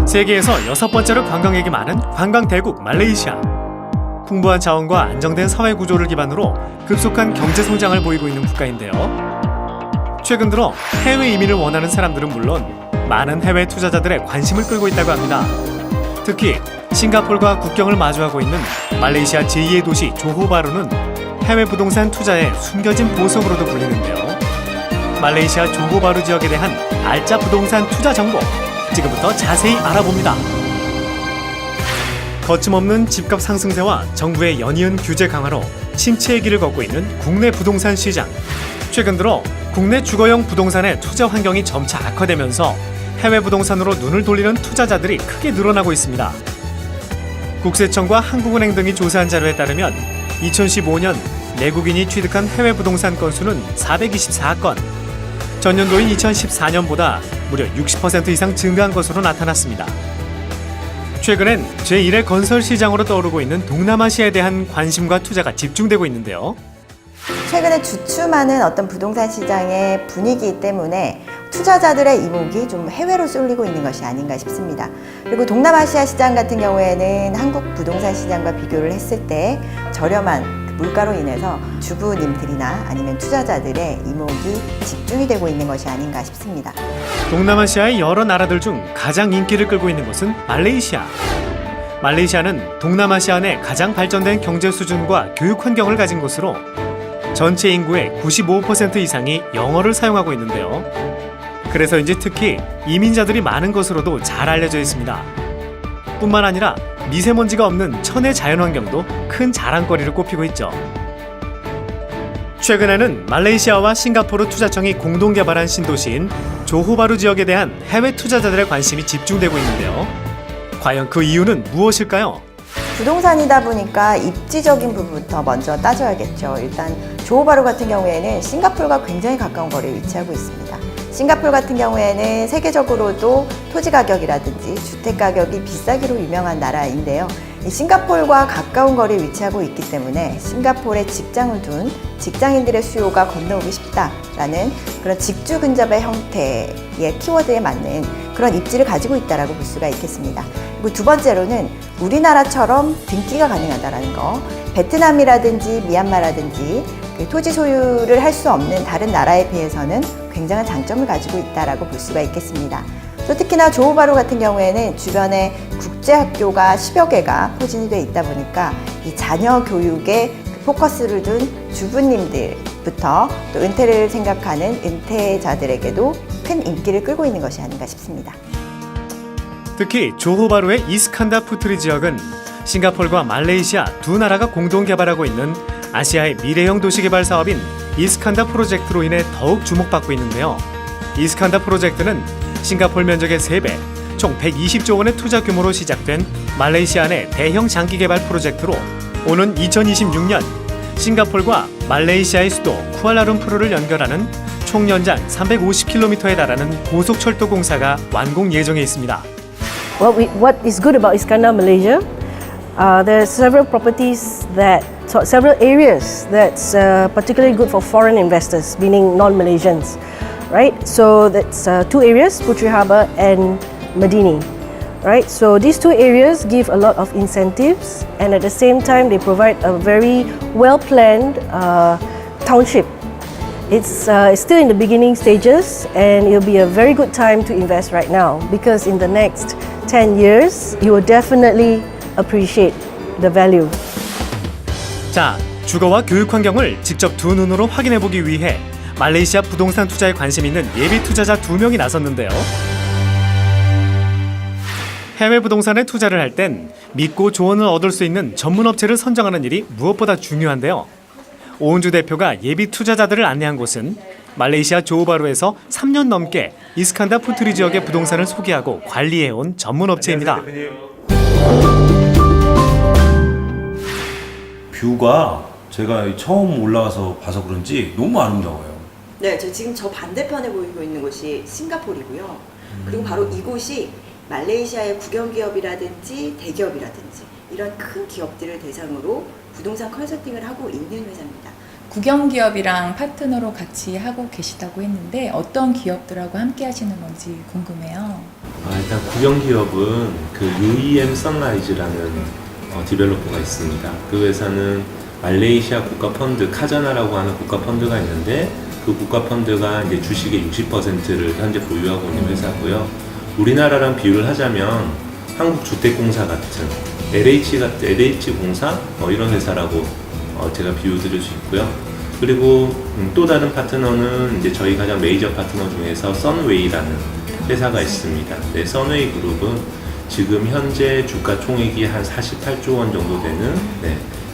세계에서 6번째로 관광객이 많은 관광 대국 말레이시아. 풍부한 자원과 안정된 사회 구조를 기반으로 급속한 경제 성장을 보이고 있는 국가인데요. 최근 들어 해외 이민을 원하는 사람들은 물론 많은 해외 투자자들의 관심을 끌고 있다고 합니다. 특히 싱가포르와 국경을 마주하고 있는 말레이시아 제2의 도시 조호바루는 해외 부동산 투자의 숨겨진 보석으로도 불리는데요. 말레이시아 조호바루 지역에 대한 알짜 부동산 투자 정보 지금부터 자세히 알아봅니다. 거침없는 집값 상승세와 정부의 연이은 규제 강화로 침체의 길을 걷고 있는 국내 부동산 시장. 최근 들어 국내 주거용 부동산의 투자 환경이 점차 악화되면서 해외 부동산으로 눈을 돌리는 투자자들이 크게 늘어나고 있습니다. 국세청과 한국은행 등이 조사한 자료에 따르면 2015년 내국인이 취득한 해외 부동산 건수는 424건, 전년도인 2014년보다 무려 60% 이상 증가한 것으로 나타났습니다. 최근엔 제1의 건설 시장으로 떠오르고 있는 동남아시아에 대한 관심과 투자가 집중되고 있는데요. 최근에 주춤하는 어떤 부동산 시장의 분위기 때문에 투자자들의 이목이 좀 해외로 쏠리고 있는 것이 아닌가 싶습니다. 그리고 동남아시아 시장 같은 경우에는 한국 부동산 시장과 비교를 했을 때 저렴한 물가로 인해서 주부님들이나 아니면 투자자들의 이목이 집중이 되고 있는 것이 아닌가 싶습니다. 동남아시아의 여러 나라들 중 가장 인기를 끌고 있는 곳은 말레이시아. 말레이시아는 동남아시아 내 가장 발전된 경제 수준과 교육 환경을 가진 곳으로 전체 인구의 95% 이상이 영어를 사용하고 있는데요. 그래서인지 특히 이민자들이 많은 것으로도 잘 알려져 있습니다. 뿐만 아니라 미세먼지가 없는 천혜 자연환경도 큰 자랑거리를 꼽히고 있죠. 최근에는 말레이시아와 싱가포르 투자청이 공동 개발한 신도시인 조호바루 지역에 대한 해외 투자자들의 관심이 집중되고 있는데요. 과연 그 이유는 무엇일까요? 부동산이다 보니까 입지적인 부분부터 먼저 따져야겠죠. 일단 조호바루 같은 경우에는 싱가포르가 굉장히 가까운 거리에 위치하고 있습니다. 싱가포르 같은 경우에는 세계적으로도 토지 가격이라든지 주택 가격이 비싸기로 유명한 나라인데요. 이 싱가포르와 가까운 거리에 위치하고 있기 때문에 싱가포르에 직장을 둔 직장인들의 수요가 건너오고 싶다라는 그런 직주 근접의 형태의 키워드에 맞는 그런 입지를 가지고 있다고 볼 수가 있겠습니다. 그리고 두 번째로는 우리나라처럼 등기가 가능하다는 거, 베트남이라든지 미얀마라든지 토지 소유를 할 수 없는 다른 나라에 비해서는 굉장한 장점을 가지고 있다고 볼 수가 있겠습니다. 또 특히나 조호바루 같은 경우에는 주변에 국제학교가 10여 개가 포진이 되어 있다 보니까 이 자녀 교육에 포커스를 둔 주부님들부터 또 은퇴를 생각하는 은퇴자들에게도 큰 인기를 끌고 있는 것이 아닌가 싶습니다. 특히 조호바루의 이스칸다 푸트리 지역은 싱가포르와 말레이시아 두 나라가 공동 개발하고 있는 아시아의 미래형 도시개발 사업인 이스칸다 프로젝트로 인해 더욱 주목받고 있는데요. 이스칸다 프로젝트는 싱가포르 면적의 3배, 총 120조 원의 투자 규모로 시작된 말레이시아 내 대형 장기 개발 프로젝트로 오는 2026년 싱가포르와 말레이시아의 수도 쿠알라룸푸르를 연결하는 총 연장 350km에 달하는 고속철도 공사가 완공 예정에 있습니다. What is good about Iskandar, Malaysia? There are several areas that's particularly good for foreign investors, meaning non-Malaysians, right? So that's two areas, Puteri Harbour and Medini, right? So these two areas give a lot of incentives, and at the same time they provide a very well-planned township. It's still in the beginning stages, and it'll be a very good time to invest right now because in the next 10 years, you will definitely appreciate the value. 자, 주거와 교육 환경을 직접 두 눈으로 확인해 보기 위해 말레이시아 부동산 투자에 관심 있는 예비 투자자 2명이 나섰는데요. 해외 부동산에 투자를 할 땐 믿고 조언을 얻을 수 있는 전문 업체를 선정하는 일이 무엇보다 중요한데요. 오은주 대표가 예비 투자자들을 안내한 곳은 말레이시아 조호바루에서 3년 넘게 이스칸다 푸트리 지역의 부동산을 소개하고 관리해온 전문 업체입니다. 뷰가 제가 처음 올라와서 봐서 그런지 너무 아름다워요. 네, 지금 저 반대편에 보이고 있는 곳이 싱가포르이고요. 그리고 바로 이곳이 말레이시아의 국영기업이라든지 대기업이라든지 이런 큰 기업들을 대상으로 부동산 컨설팅을 하고 있는 회사입니다. 국영 기업이랑 파트너로 같이 하고 계시다고 했는데 어떤 기업들하고 함께 하시는 건지 궁금해요. 일단 국영 기업은 그 UEM 선라이즈라는 디벨로퍼가 있습니다. 그 회사는 말레이시아 국가 펀드 카자나라고 하는 국가 펀드가 있는데 그 국가 펀드가 이제 주식의 60%를 현재 보유하고 있는 회사고요. 우리나라랑 비유를 하자면 한국주택공사 같은 LH공사 이런 회사라고 제가 비유 드릴 수 있고요. 그리고 또 다른 파트너는 이제 저희 가장 메이저 파트너 중에서 선웨이라는 회사가 있습니다. 네, 선웨이 그룹은 지금 현재 주가 총액이 한 48조 원 정도 되는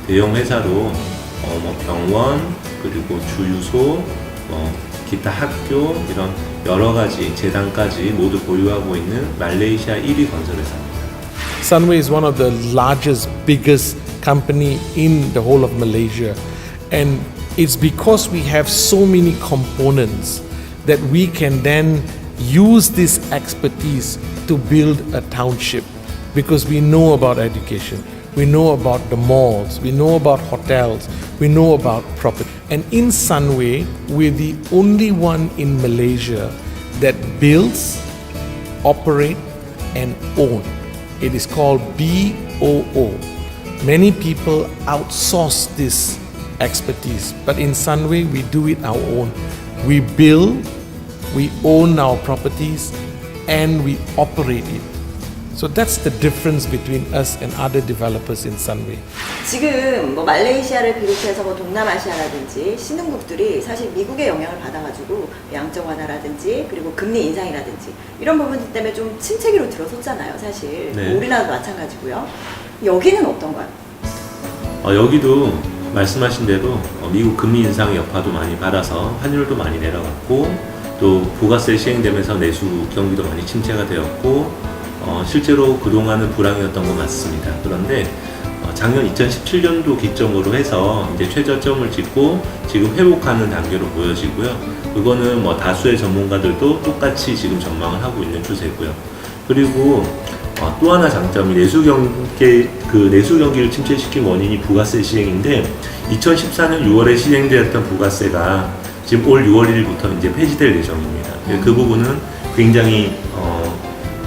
대형 회사로 병원 그리고 주유소 기타 학교 이런 여러 가지 재단까지 모두 보유하고 있는 말레이시아 1위 건설회사입니다. Sunway is one of the largest, biggest company in the whole of Malaysia, and it's because we have so many components that we can then use this expertise to build a township, because we know about education, we know about the malls, we know about hotels, we know about property. And in Sunway, we're the only one in Malaysia that builds, operate and own. It is called BOO. Many people outsource this expertise, but in Sunway we do it our own. We build, we own our properties, and we operate it. So that's the difference between us and other developers in Sunway. 지금 뭐 말레이시아를 비롯해서 뭐 동남아시아라든지 신흥국들이 사실 미국의 영향을 받아가지고 양적 완화라든지 그리고 금리 인상이라든지 이런 부분들 때문에 좀 침체기로 들어섰잖아요, 사실. 네. 뭐 우리나라도 마찬가지고요. 여기는 어떤가요? 여기도 말씀하신 대로 미국 금리 인상 여파도 많이 받아서 환율도 많이 내려갔고 또 부가세 시행되면서 내수 경기도 많이 침체가 되었고 실제로 그동안은 불황이었던 것 같습니다. 그런데 작년 2017년도 기점으로 해서 이제 최저점을 찍고 지금 회복하는 단계로 보여지고요. 그거는 뭐 다수의 전문가들도 똑같이 지금 전망을 하고 있는 추세고요. 그리고 또 하나 장점이 내수 경기를 침체시킨 원인이 부가세 시행인데 2014년 6월에 시행되었던 부가세가 지금 올 6월 1일부터 이제 폐지될 예정입니다. 그 부분은 굉장히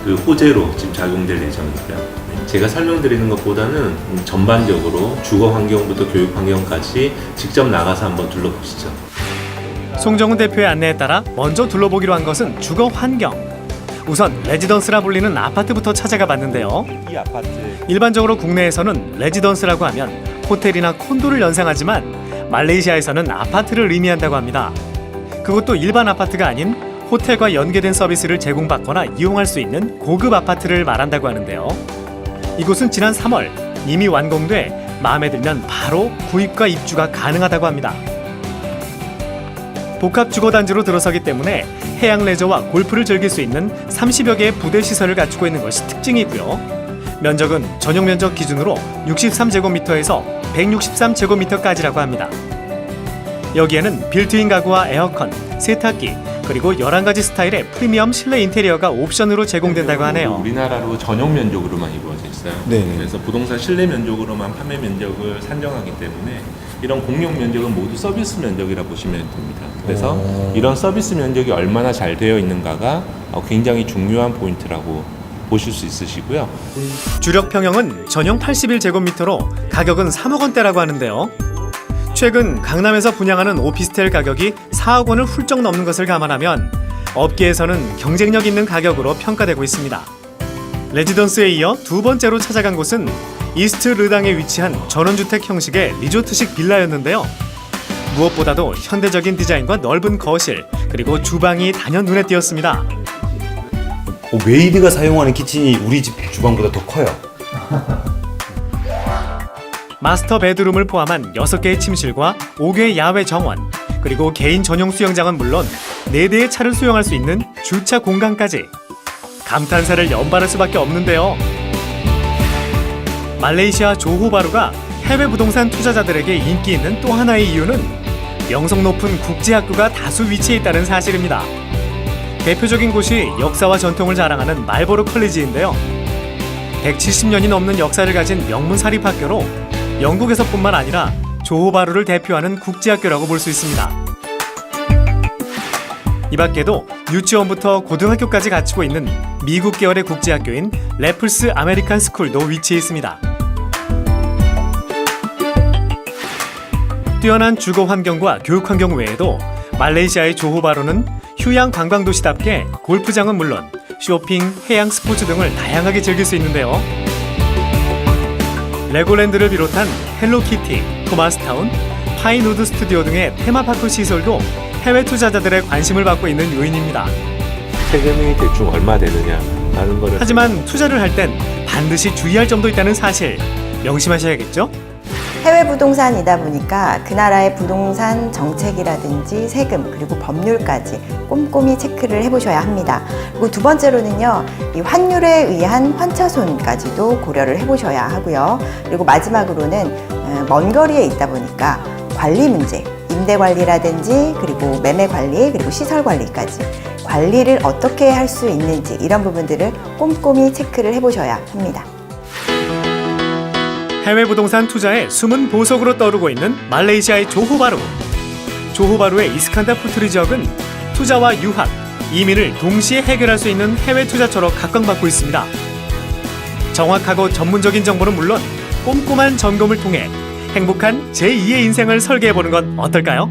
그 호재로 지금 작용될 예정이고요. 제가 설명드리는 것보다는 전반적으로 주거 환경부터 교육 환경까지 직접 나가서 한번 둘러보시죠. 송정훈 대표의 안내에 따라 먼저 둘러보기로 한 것은 주거 환경. 우선 레지던스라 불리는 아파트부터 찾아가 봤는데요. 이 아파트 일반적으로 국내에서는 레지던스라고 하면 호텔이나 콘도를 연상하지만 말레이시아에서는 아파트를 의미한다고 합니다. 그것도 일반 아파트가 아닌 호텔과 연계된 서비스를 제공받거나 이용할 수 있는 고급 아파트를 말한다고 하는데요. 이곳은 지난 3월 이미 완공돼 마음에 들면 바로 구입과 입주가 가능하다고 합니다. 복합 주거단지로 들어서기 때문에 해양 레저와 골프를 즐길 수 있는 30여 개의 부대 시설을 갖추고 있는 것이 특징이고요. 면적은 전용 면적 기준으로 63제곱미터에서 163제곱미터까지라고 합니다. 여기에는 빌트인 가구와 에어컨, 세탁기, 그리고 11가지 스타일의 프리미엄 실내 인테리어가 옵션으로 제공된다고 하네요. 우리나라로 전용 면적으로만 이루어져 있어요. 네. 그래서 부동산 실내 면적으로만 판매 면적을 산정하기 때문에 이런 공용 면적은 모두 서비스 면적이라 보시면 됩니다. 그래서 이런 서비스 면적이 얼마나 잘 되어 있는가가 굉장히 중요한 포인트라고 보실 수 있으시고요. 주력 평형은 전용 81제곱미터로 가격은 3억 원대라고 하는데요. 최근 강남에서 분양하는 오피스텔 가격이 4억 원을 훌쩍 넘는 것을 감안하면 업계에서는 경쟁력 있는 가격으로 평가되고 있습니다. 레지던스에 이어 두 번째로 찾아간 곳은 이스트 르당에 위치한 전원주택 형식의 리조트식 빌라였는데요. 무엇보다도 현대적인 디자인과 넓은 거실, 그리고 주방이 단연 눈에 띄었습니다. 메이드가 사용하는 키친이 우리 집 주방보다 더 커요. 마스터 베드룸을 포함한 6개의 침실과 5개의 야외 정원, 그리고 개인 전용 수영장은 물론 4대의 차를 수용할 수 있는 주차 공간까지. 감탄사를 연발할 수밖에 없는데요. 말레이시아 조호바루가 해외 부동산 투자자들에게 인기 있는 또 하나의 이유는 명성 높은 국제학교가 다수 위치해 있다는 사실입니다. 대표적인 곳이 역사와 전통을 자랑하는 말보로 컬리지인데요. 170년이 넘는 역사를 가진 명문 사립학교로 영국에서뿐만 아니라 조호바루를 대표하는 국제학교라고 볼 수 있습니다. 이 밖에도 유치원부터 고등학교까지 갖추고 있는 미국 계열의 국제학교인 래플스 아메리칸 스쿨도 위치해 있습니다. 뛰어난 주거 환경과 교육 환경 외에도 말레이시아의 조호바루는 휴양 관광도시답게 골프장은 물론 쇼핑, 해양 스포츠 등을 다양하게 즐길 수 있는데요. 레고랜드를 비롯한 헬로키티, 토마스타운, 파인우드 스튜디오 등의 테마파크 시설도 해외 투자자들의 관심을 받고 있는 요인입니다. 세금이 대충 얼마 되느냐라는 거를 하지만 투자를 할 땐 반드시 주의할 점도 있다는 사실 명심하셔야겠죠? 해외 부동산이다 보니까 그 나라의 부동산 정책이라든지 세금 그리고 법률까지 꼼꼼히 체크를 해보셔야 합니다. 그리고 두 번째로는요, 이 환율에 의한 환차손까지도 고려를 해보셔야 하고요. 그리고 마지막으로는 먼 거리에 있다 보니까 관리 문제, 임대 관리라든지 그리고 매매 관리 그리고 시설 관리까지 관리를 어떻게 할 수 있는지 이런 부분들을 꼼꼼히 체크를 해보셔야 합니다. 해외 부동산 투자의 숨은 보석으로 떠오르고 있는 말레이시아의 조호바루. 조호바루의 이스칸다 푸트리 지역은 투자와 유학, 이민을 동시에 해결할 수 있는 해외 투자처로 각광받고 있습니다. 정확하고 전문적인 정보는 물론 꼼꼼한 점검을 통해 행복한 제2의 인생을 설계해보는 건 어떨까요?